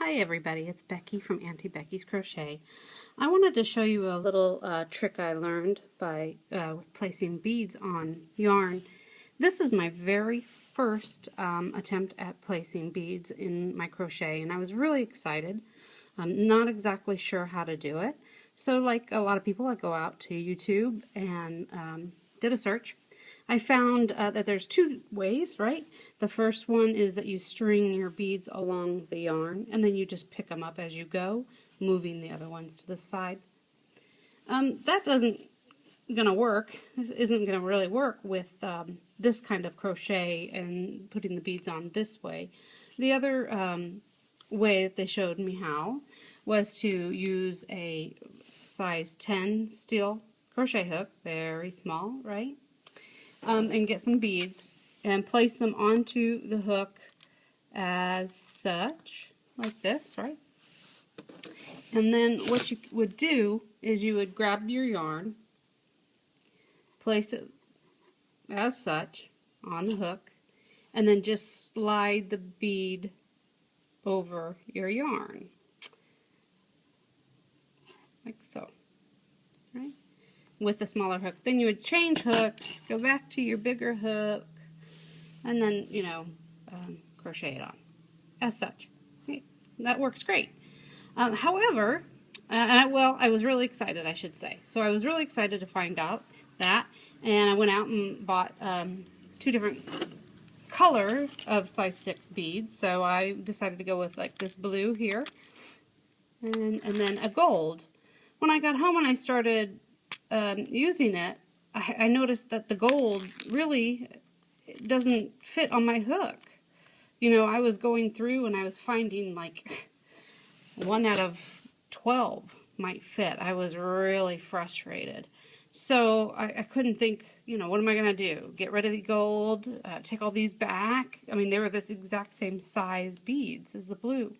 Hi everybody, it's Becky from Auntie Becky's Crochet. I wanted to show you a little trick I learned by with placing beads on yarn. This is my very first attempt at placing beads in my crochet, and I was really excited. I'm not exactly sure how to do it. So like a lot of people, I go out to YouTube and did a search. I found that there's two ways, right? The first one is that you string your beads along the yarn and then you just pick them up as you go, moving the other ones to the side. That isn't gonna work. This isn't gonna really work with this kind of crochet and putting the beads on this way. The other way that they showed me how was to use a size 10 steel crochet hook, very small, right? And get some beads and place them onto the hook as such, like this, right? And then what you would do is you would grab your yarn, place it as such on the hook, and then just slide the bead over your yarn, like so, right? With a smaller hook. Then you would change hooks, go back to your bigger hook, and then, crochet it on as such. Okay. That works great. However, I was really excited, I should say. So I was really excited to find out that, and I went out and bought two different colors of size 6 beads. So I decided to go with like this blue here, and then a gold. When I got home and I started using it, I noticed that the gold really doesn't fit on my hook. You know, I was going through and I was finding like 1 out of 12 might fit. I was really frustrated. So I couldn't think, what am I going to do? Get rid of the gold? Take all these back? I mean, they were this exact same size beads as the blue.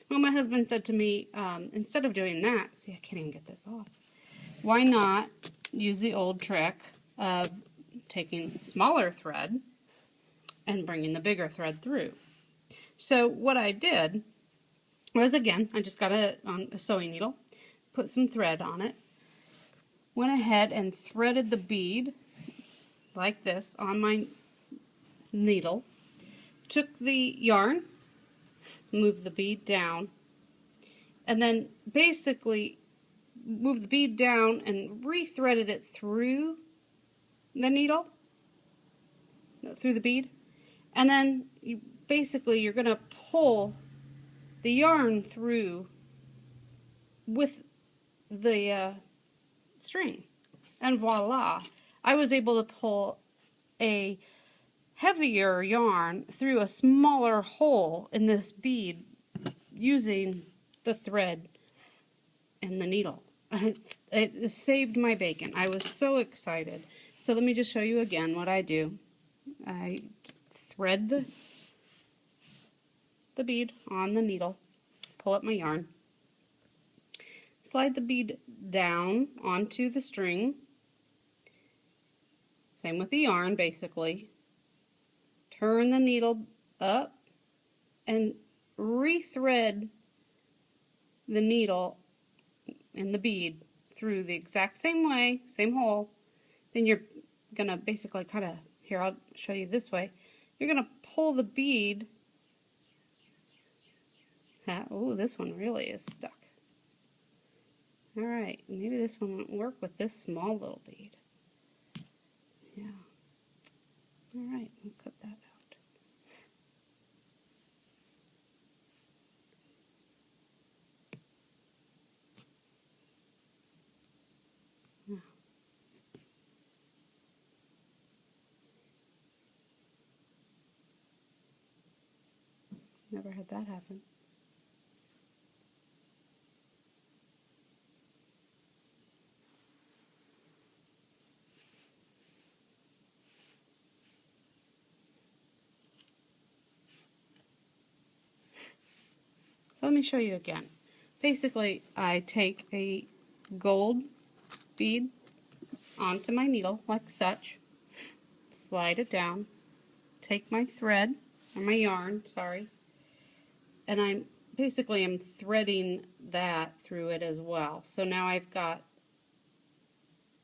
Well, my husband said to me, instead of doing that, see, I can't even get this off. Why not use the old trick of taking smaller thread and bringing the bigger thread through? So what I did was, again, I just got a sewing needle, put some thread on it, went ahead and threaded the bead like this on my needle, took the yarn, moved the bead down, and then basically moved the bead down and re-threaded it through the needle, through the bead, and then you're going to pull the yarn through with the string, and voila, I was able to pull a heavier yarn through a smaller hole in this bead using the thread and the needle. It saved my bacon. I was so excited. So let me just show you again what I do. I thread the bead on the needle, pull up my yarn, slide the bead down onto the string, same with the yarn basically, turn the needle up and re-thread the needle and the bead through the exact same way, same hole. Then you're gonna basically kind of, here, I'll show you this way. You're gonna pull the bead. Oh, this one really is stuck. Alright, maybe this one won't work with this small little bead. Yeah. Alright, we'll cut that out. Yeah. Never had that happen. So let me show you again. Basically, I take a gold bead onto my needle like such, slide it down, take my thread, or my yarn, sorry, and I'm basically I'm threading that through it as well. So now I've got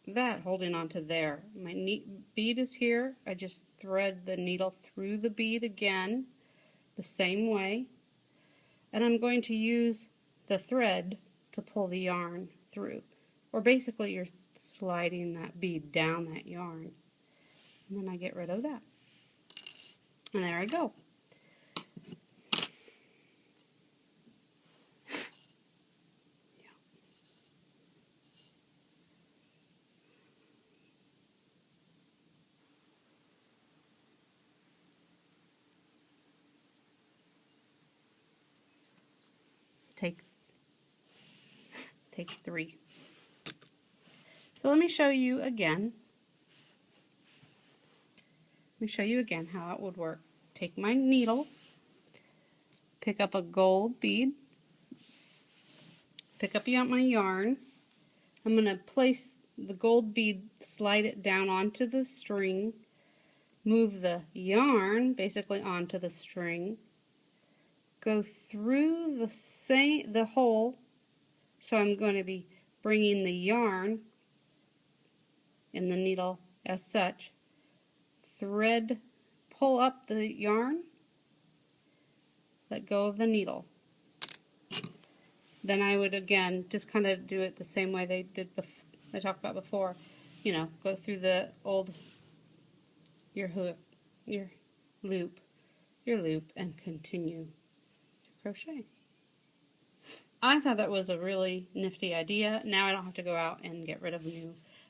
that holding onto there. My bead is here. I just thread the needle through the bead again the same way, and I'm going to use the thread to pull the yarn through, or basically you're sliding that bead down that yarn, and then I get rid of that, and there I go. Take 3. So let me show you again. Let me show you again how it would work. Take my needle, pick up a gold bead, pick up my yarn. I'm going to place the gold bead, slide it down onto the string, move the yarn basically onto the string, go through the hole. So I'm going to be bringing the yarn in the needle as such, thread, pull up the yarn, let go of the needle. Then I would again just kind of do it the same way I talked about before. You know, go through the your hook, your loop, and continue to crochet. I thought that was a really nifty idea. Now I don't have to go out and get rid of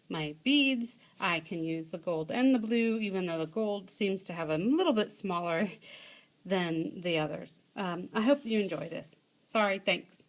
my beads. I can use the gold and the blue, even though the gold seems to have a little bit smaller than the others. I hope you enjoy this. Sorry, thanks.